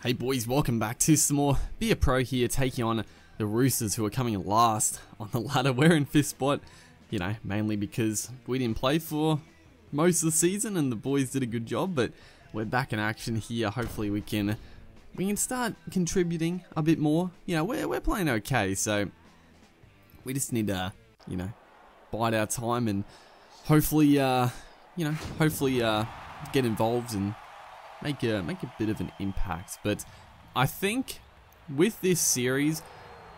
Hey boys, welcome back to some more Be a Pro here, taking on the Roosters, who are coming last on the ladder. We're in 5th spot, you know, mainly because we didn't play for most of the season and the boys did a good job, but we're back in action here. Hopefully we can start contributing a bit more. You know, we're playing okay, so we just need to, you know, bide our time and hopefully, get involved and make a bit of an impact. But I think with this series,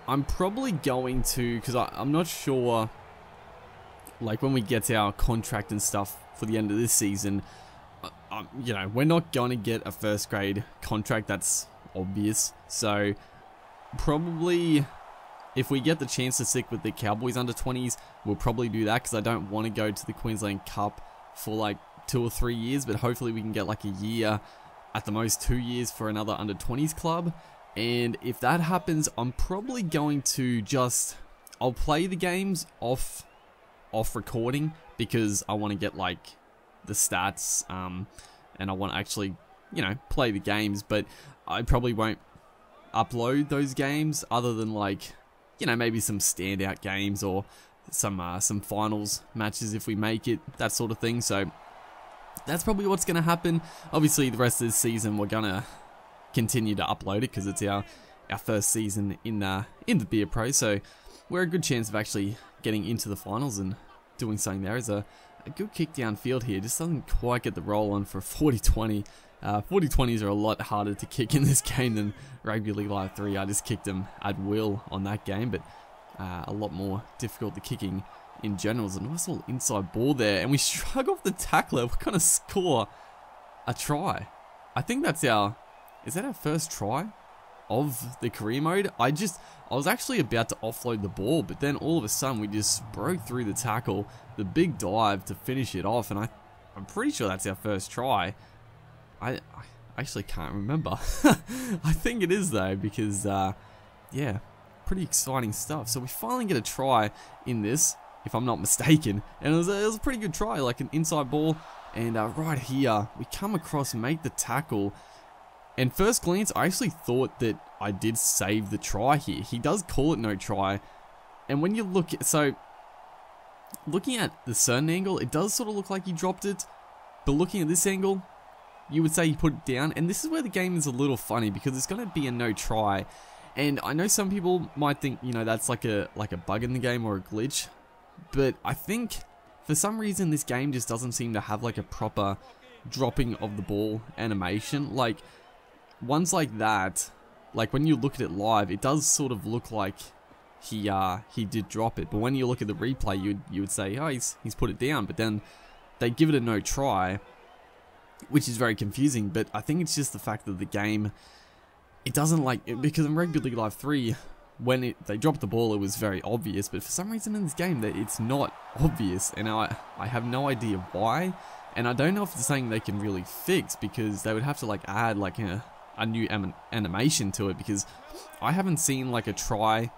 I'm probably going to, because I'm not sure, like when we get our contract and stuff for the end of this season, you know, we're not going to get a first grade contract, that's obvious. So probably if we get the chance to stick with the Cowboys under 20s, we'll probably do that, because I don't want to go to the Queensland Cup for like 2 or 3 years, but hopefully we can get like a year, at the most 2 years, for another under 20s club. And if that happens, I'm probably going to I'll play the games off recording, because I want to get like the stats, and I want to actually, you know, play the games, but I probably won't upload those games other than like, you know, maybe some standout games or some finals matches if we make it, that sort of thing. So that's probably what's going to happen. Obviously, the rest of this season, we're going to continue to upload it, because it's our first season in the Be a Pro. So we're a good chance of actually getting into the finals and doing something there. Is a good kick downfield here. Just doesn't quite get the roll on for 40-20. 40-20s are a lot harder to kick in this game than Rugby League Live 3. I just kicked them at will on that game, but a lot more difficult to kicking in general. There's a nice little inside ball there, and we shrug off the tackler. We're going to score a try. I think that's is that our first try of the career mode? I was actually about to offload the ball, but then all of a sudden we just broke through the tackle, the big dive to finish it off, and I'm pretty sure that's our first try. I actually can't remember. I think it is though, because yeah, pretty exciting stuff. So we finally get a try in this, if I'm not mistaken, and it was a pretty good try, like an inside ball. And right here, we come across, make the tackle, and first glance, I actually thought that I did save the try here. He does call it no try, and when you look, so looking at the certain angle, it does sort of look like he dropped it, but looking at this angle, you would say he put it down. And this is where the game is a little funny, because it's going to be a no try, and I know some people might think, you know, that's like a bug in the game or a glitch. But I think for some reason this game just doesn't seem to have like a proper dropping of the ball animation. Like ones like that, like when you look at it live, it does sort of look like he did drop it. But when you look at the replay, you would say, oh, he's put it down. But then they give it a no try, which is very confusing. But I think it's just the fact that the game, it doesn't like it, because in Rugby League Live 3, when they dropped the ball, it was very obvious, but for some reason in this game, it's not obvious, and I have no idea why, and I don't know if it's something they can really fix, because they would have to like add like a new animation to it, because I haven't seen like a try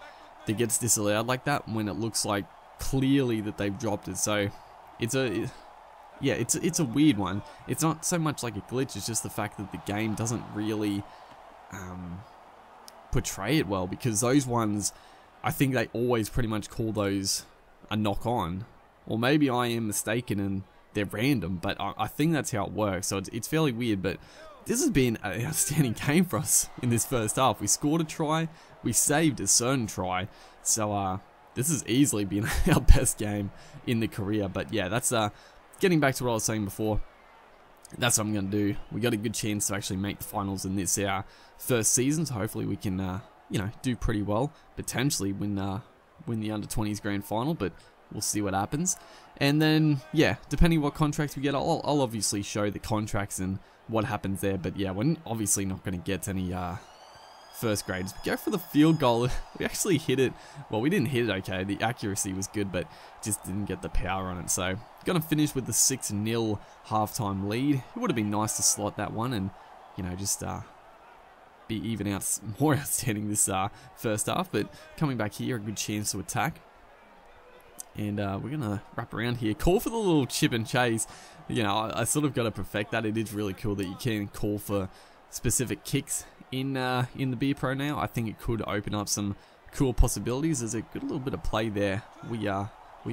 that gets disallowed like that when it looks like clearly that they've dropped it. So it's a weird one. It's not so much like a glitch, it's just the fact that the game doesn't really portray it well, because those ones, I think they always pretty much call those a knock on, or maybe I am mistaken and they're random, but I think that's how it works. So it's fairly weird, but this has been an outstanding game for us in this first half. We scored a try, we saved a certain try, so this has easily been our best game in the career. But yeah, that's getting back to what I was saying before. That's what I'm going to do. We got a good chance to actually make the finals in this our first season, so hopefully we can, you know, do pretty well. Potentially win the under 20s grand final, but we'll see what happens. And then, yeah, depending what contracts we get, I'll obviously show the contracts and what happens there. But yeah, we're obviously not going to get any first grades. Go for the field goal. We actually hit it. Well, we didn't hit it okay. The accuracy was good, but just didn't get the power on it. So, going to finish with the 6-0 halftime lead. It would have been nice to slot that one and, you know, just be even more outstanding this first half. But coming back here, a good chance to attack. And we're going to wrap around here. Call for the little chip and chase. You know, I sort of got to perfect that. It is really cool that you can call for specific kicks in the Beer Pro now. I think it could open up some cool possibilities. There's a good little bit of play there. We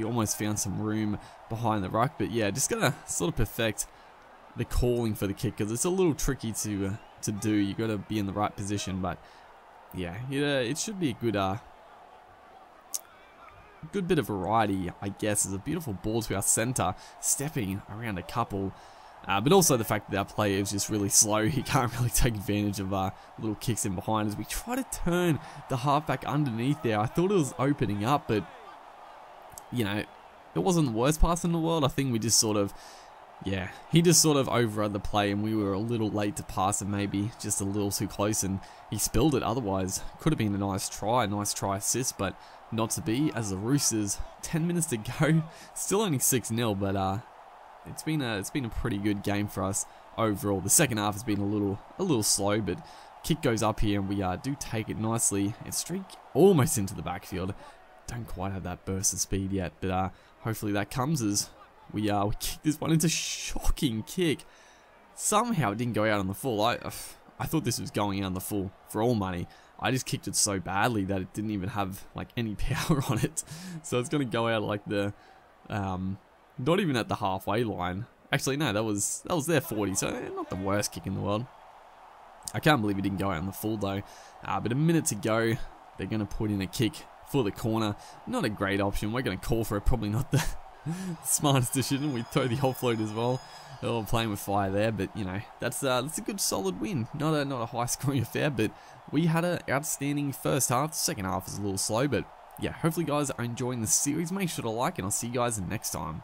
almost found some room behind the ruck, but yeah, just gotta sort of perfect the calling for the kick, because it's a little tricky to do. You gotta be in the right position, but yeah, it should be a good bit of variety, I guess. There's a beautiful ball to our center, stepping around a couple. But also the fact that our player is just really slow. He can't really take advantage of little kicks in behind as we try to turn the halfback underneath there. I thought it was opening up, but, you know, it wasn't the worst pass in the world. I think we just sort of, yeah, he just sort of overrun the play, and we were a little late to pass, and maybe just a little too close, and he spilled it. Otherwise, could have been a nice try assist, but not to be, as the Roosters, 10 minutes to go, still only 6-0, but it's been a pretty good game for us overall. The second half has been a little slow, but kick goes up here, and we do take it nicely and streak almost into the backfield. Don't quite have that burst of speed yet, but hopefully that comes as we kick this one into shocking kick. Somehow it didn't go out on the full. I thought this was going out on the full for all money. I just kicked it so badly that it didn't even have like any power on it, so it's gonna go out like the not even at the halfway line. Actually, no, that was their 40, so not the worst kick in the world. I can't believe it didn't go out on the full though. But a minute to go, they're gonna put in a kick for the corner. Not a great option. We're gonna call for it. Probably not the smartest decision. We throw the offload as well. Oh, playing with fire there, but you know, that's a good solid win. Not a high scoring affair, but we had an outstanding first half. The second half was a little slow, but yeah, hopefully you guys are enjoying the series. Make sure to like, and I'll see you guys next time.